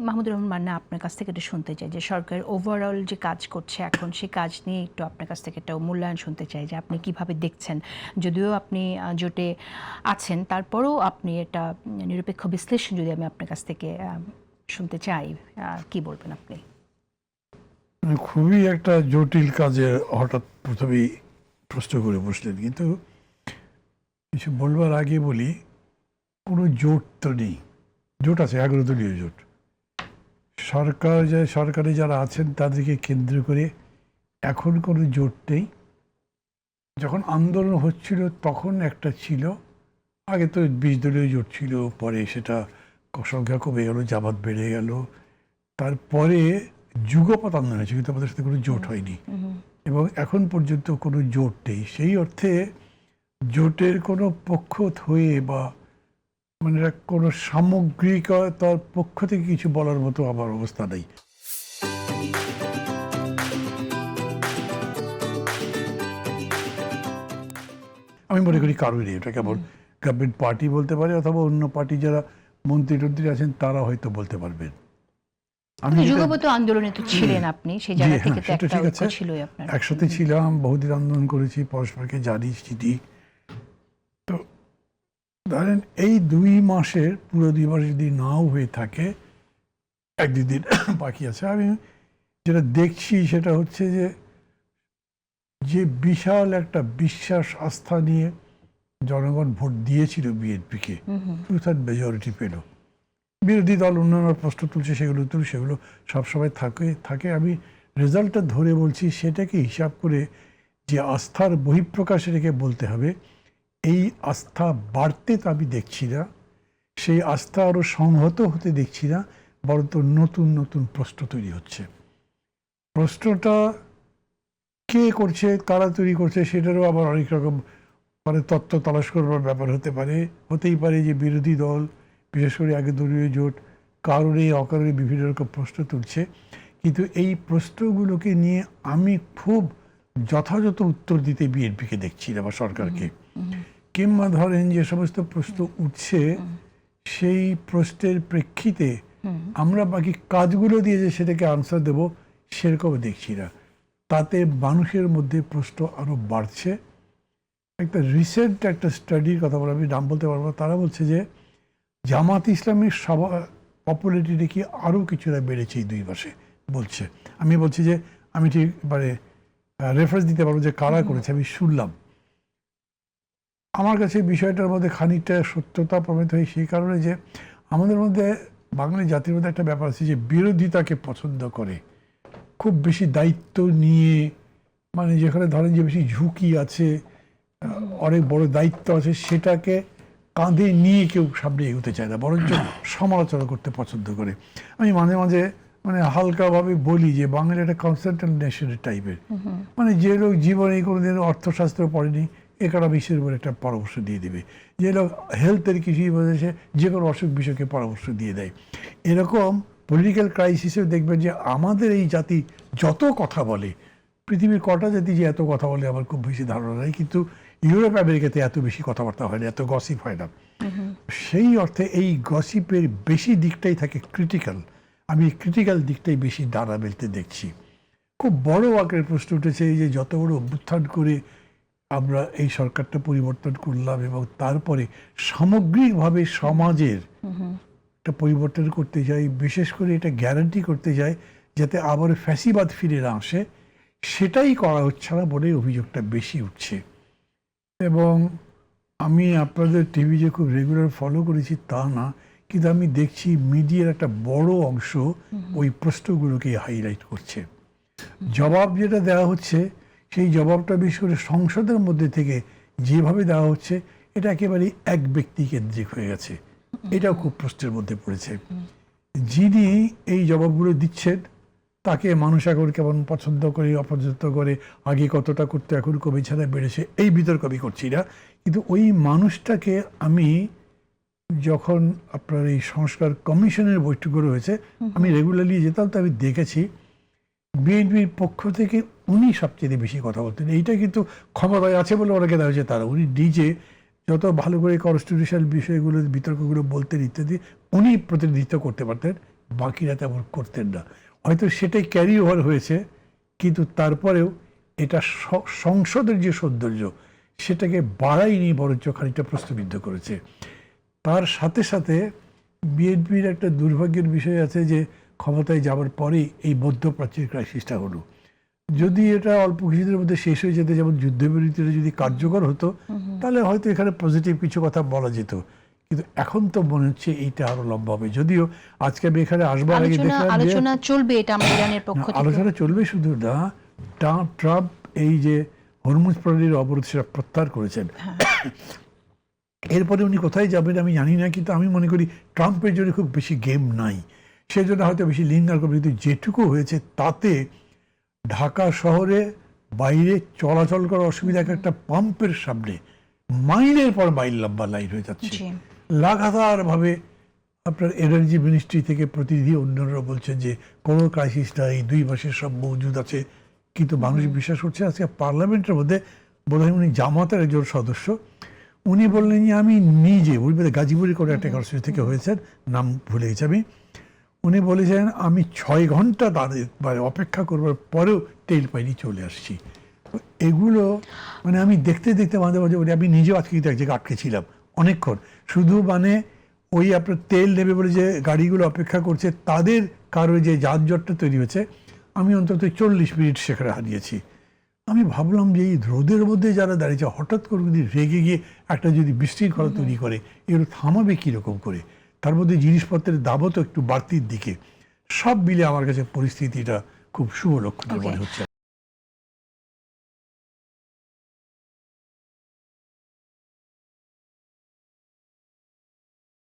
মাহমুদুর রহমান মান্না আপনার কাছ থেকে একটু শুনতে চাই যে সরকার ওভারঅল যে কাজ করছে এখন সেই কাজ নিয়ে একটু আপনার কাছ থেকে একটা মূল্যায়ন শুনতে চাই যে আপনি কিভাবে দেখছেন, যদিও আপনি জোটে আছেন তারপরেও আপনি এটা নিরপেক্ষ বিশ্লেষণ যদি আমি আপনার কাছ থেকে শুনতে চাই, কি বলবেন আপনি? খুবই একটা জটিল কাজে হঠাৎ প্রথমেই প্রশ্ন করে বসলেন, কিন্তু কিছু বলবার আগে বলি কোনো জোট তো নেই। জোট আছে 11 দলীয় জোট। সরকারে যারা আছেন তাদেরকে কেন্দ্র করে এখন কোনো জোট নেই। যখন আন্দোলন হচ্ছিল তখন একটা ছিল, আগে তো 20 দলীয় জোট ছিল, পরে সেটা সংখ্যা কমে গেল, জামাত বেড়ে গেল, তারপরে যুগপৎ আন্দোলন হয়েছে, কিন্তু আমাদের সাথে কোনো জোট হয়নি এবং এখন পর্যন্ত কোনো জোট নেই। সেই অর্থে জোটের কোনো পক্ষ হয়ে বা মানে কোনো সামগ্রিকতার পক্ষ থেকে কিছু বলার মতো আমার অবস্থা নেই। আমি মনে করি কারোই নেই। এটা কেবল গভর্নমেন্ট পার্টি বলতে পারে অথবা অন্য পার্টি যারা মন্ত্রী আছেন তারা হয়তো বলতে পারবেন। আমি যুগপৎ আন্দোলনে তো ছিলেন আপনি, সেই জায়গা থেকে তো একটা ঐক্য ছিলই আপনার। একসাথে ছিলাম, বহুদিন আন্দোলন করেছি, পরস্পরকে জানি চিঠি। তো ধরেন এই 2 মাসের পুরো 2 মাস যদি নাও হয়ে থাকে, 1-2 দিন বাকি আছে, আমি যেটা দেখছি সেটা হচ্ছে যে বিশাল একটা বিশ্বাস আস্থা নিয়ে জনগণ ভোট দিয়েছিল বিএনপিকে, 2/3 মেজরিটি পেল। বিরোধী দল অন্যান্য প্রশ্ন তুলছে, সেগুলো সবসময় থাকে। আমি রেজাল্টটা ধরে বলছি, সেটাকে হিসাব করে যে আস্থার বহিঃপ্রকাশ রেখে বলতে হবে, এই আস্থা বাড়তে তো আমি দেখছি না, সেই আস্থা আরও সংহত হতে দেখছি না, বরং নতুন নতুন প্রশ্ন তৈরি হচ্ছে। প্রশ্নটা কে করছে, কারা তৈরি করছে, সেটারও আবার অনেক রকম মানে তত্ত্ব তালাশ করবার ব্যাপার হতেই পারে যে বিরোধী দল, বিশেষ করে আগে দলীয় জোট, কারণে অকারণে বিভিন্ন রকম প্রশ্ন তুলছে, কিন্তু এই প্রশ্নগুলোকে নিয়ে আমি খুব যথাযথ উত্তর দিতে বিএনপিকে দেখছি না বা সরকারকে। কিংবা ধরেন যে সমস্ত প্রশ্ন উঠছে সেই প্রশ্নের প্রেক্ষিতে আমরা বাকি কাজগুলো দিয়ে যে সেটাকে আনসার দেব সেরকম দেখছি না। তাতে মানুষের মধ্যে প্রশ্ন আরো বাড়ছে। একটা রিসেন্ট একটা স্টাডির কথা বলে, আমি নাম বলতে পারবো, তারা বলছে যে জামাত ইসলামের পপুলারিটি নাকি আরও কিছুটা বেড়েছে এই 2 মাসে বলছে। আমি বলছি যে আমি ঠিক মানে রেফারেন্স দিতে পারবো যে কারা করেছে, আমি শুনলাম। আমার কাছে বিষয়টার মধ্যে খানিকটা সত্যতা প্রমাণিত হয় সেই কারণে যে আমাদের মধ্যে বাঙালি জাতির মধ্যে একটা ব্যাপার আছে যে বিরোধিতাকে পছন্দ করে, খুব বেশি দায়িত্ব নিয়ে, মানে যেখানে ধরেন যে বেশি ঝুঁকি আছে, অনেক বড় দায়িত্ব আছে, সেটাকে কাঁধে নিয়ে কেউ সামনে এগোতে চায় না, বরঞ্চ সমালোচনা করতে পছন্দ করে। আমি মাঝে মাঝে মানে হালকাভাবে বলি যে বাঙালি একটা কনসালটেন্ট নেশনের টাইপের, মানে যে লোক জীবনে কোনোদিন অর্থশাস্ত্র পড়েনি ইকোনমিক্সের উপর একটা পরামর্শ দিয়ে দেবে, যে লোক হেলথের কিছুই বোঝে যে কোনো অসুখ বিসুখে পরামর্শ দিয়ে দেয়। এরকম পলিটিক্যাল ক্রাইসিসেও দেখবেন যে আমাদের এই জাতি যত কথা বলে, পৃথিবীর কটা জাতি যে এত কথা বলে আমার খুব বেশি ধারণা নেই, কিন্তু ইউরোপ আমেরিকাতে এত বেশি কথাবার্তা হয় না, এত গসিপ হয় না। সেই অর্থে এই গসিপের বেশি দিকটাই থাকে ক্রিটিক্যাল, আমি ক্রিটিক্যাল দিকটাই বেশি ডানা মেলতে দেখছি। খুব বড় আকারের প্রশ্ন উঠেছে এই যে যত বড় অভ্যুত্থান করে আমরা এই সরকারটা পরিবর্তন করলাম এবং তারপরে সামগ্রিকভাবে সমাজের একটা পরিবর্তন করতে যাই, বিশেষ করে এটা গ্যারান্টি করতে যাই যাতে আবার ফ্যাসিবাদ ফিরে না আসে, সেটাই করা হচ্ছে না বলে অভিযোগটা বেশি উঠছে। এবং আমি আপনাদের টিভি যে খুব রেগুলার ফলো করেছি তা না, কিন্তু আমি দেখছি মিডিয়ার একটা বড় অংশ ওই প্রশ্নগুলোকে হাইলাইট করছে। জবাব যেটা দেওয়া হচ্ছে সেই জবাবটা বিশেষ করে সংসদের মধ্যে থেকে যেভাবে দেওয়া হচ্ছে এটা একেবারেই এক ব্যক্তি কেন্দ্রিক হয়ে গেছে, এটাও খুব প্রশ্নের মধ্যে পড়েছে। যিনি এই জবাবগুলো দিচ্ছেন তাকে মানুষ এখন কেমন পছন্দ করে অপছন্দ করে, আগে কতটা করতে এখন কমেছে না বেড়েছে, এই বিতর্ক আমি করছি না, কিন্তু ওই মানুষটাকে আমি যখন আপনার এই সংস্কার কমিশনের বৈঠকগুলো হয়েছে আমি রেগুলারলি যেতাম, তো আমি দেখেছি বিএনপির পক্ষ থেকে উনি সবচেয়ে বেশি কথা বলতেন। এইটা কিন্তু ক্ষমতায় আছে বলে ওনাকে দেওয়া হয়েছে তারা, উনি নিজে যত ভালো করে কনস্টিটিউশনাল বিষয়গুলো বিতর্কগুলো বলতেন ইত্যাদি উনি প্রতিনিধিত্ব করতে পারতেন বাকিরা তেমন করতেন না। হয়তো সেটাই ক্যারি ওভার হয়েছে, কিন্তু তারপরেও এটা সংসদের যে সৌন্দর্য সেটাকে বাড়ায়নি, বরঞ্চ খানিকটা প্রশ্নবিদ্ধ করেছে। তার সাথে সাথে বিএনপির একটা দুর্ভাগ্যের বিষয় আছে যে ক্ষমতায় যাওয়ার পরেই এই মধ্যপ্রাচ্যের ক্রাইসিসটা হলো। যদি এটা অল্প কিছুদিনের মধ্যে শেষ হয়ে যেত, যেমন যুদ্ধবিরতিটা যদি কার্যকর হতো, তাহলে হয়তো এখানে পজিটিভ কিছু কথা বলা যেত। কিন্তু এখন তো মনে হচ্ছে এইটা আরো লম্বা হবে। যদিও আজকে আমি এখানে আসবার আগে দেখলাম আলোচনা চলবে, এটা আমরা ইরানের পক্ষ থেকে আলোচনা চলবে, শুধু না ট্রাম্প এই যে হরমুজ প্রণালীর অবরোধ সেটা প্রত্যাহার করেছেন। এরপরে উনি কোথায় যাবেন আমি জানি না, কিন্তু আমি মনে করি ট্রাম্পের জন্য খুব বেশি গেম নাই, সেজন্য হয়তো বেশি লিঙ্গার করবে। কিন্তু যেটুকু হয়েছে তাতে ঢাকা শহরে বাইরে চলাচল করার অসুবিধা, একটা পাম্পের সামনে মাইলের পর মাইল লম্বা লাইন হয়ে যাচ্ছে লাগাতার ভাবে। আপনার এনার্জি মিনিস্ট্রি থেকে প্রতিনিধি অন্যরা বলছেন যে কোনো ক্রাইসিস নাই, 2 মাসের সব মজুদ আছে, কিন্তু মানুষ বিশ্বাস করছে। আজকে পার্লামেন্টের মধ্যে বোধহয় উনি জামাতের একজন সদস্য, উনি বললেন যে আমি নিজে গাজীপুরে করে একটা কনস্টিটিউশন থেকে হয়েছেন, নাম ভুলে গেছি আমি, উনি বলেছেন আমি 6 ঘন্টা দাঁড়িয়ে অপেক্ষা করবার পরেও তেল পাইনি, চলে আসছি। তো এগুলো মানে আমি দেখতে দেখতে মাঝে মাঝে বলি, আমি নিজেও আজকে এক জায়গায় আটকে ছিলাম অনেকক্ষণ, শুধু মানে ওই আপনার তেল নেবে বলে যে গাড়িগুলো অপেক্ষা করছে তাদের কারো যে যানজটটা তৈরি হয়েছে, আমি অন্তত 40 মিনিট সেখানে হারিয়েছি। আমি ভাবলাম যে এই রোদের মধ্যে যারা দাঁড়িয়েছে, হঠাৎ করে যদি রেগে গিয়ে একটা যদি বিশৃঙ্খলা তৈরি করে, এগুলো থামাবে কীরকম করে? তার মধ্যে জিনিসপত্রের দামও তো একটু বাড়তির দিকে। সব মিলে আমার কাছে পরিস্থিতিটা খুব শুভ লক্ষণ মনে হচ্ছে।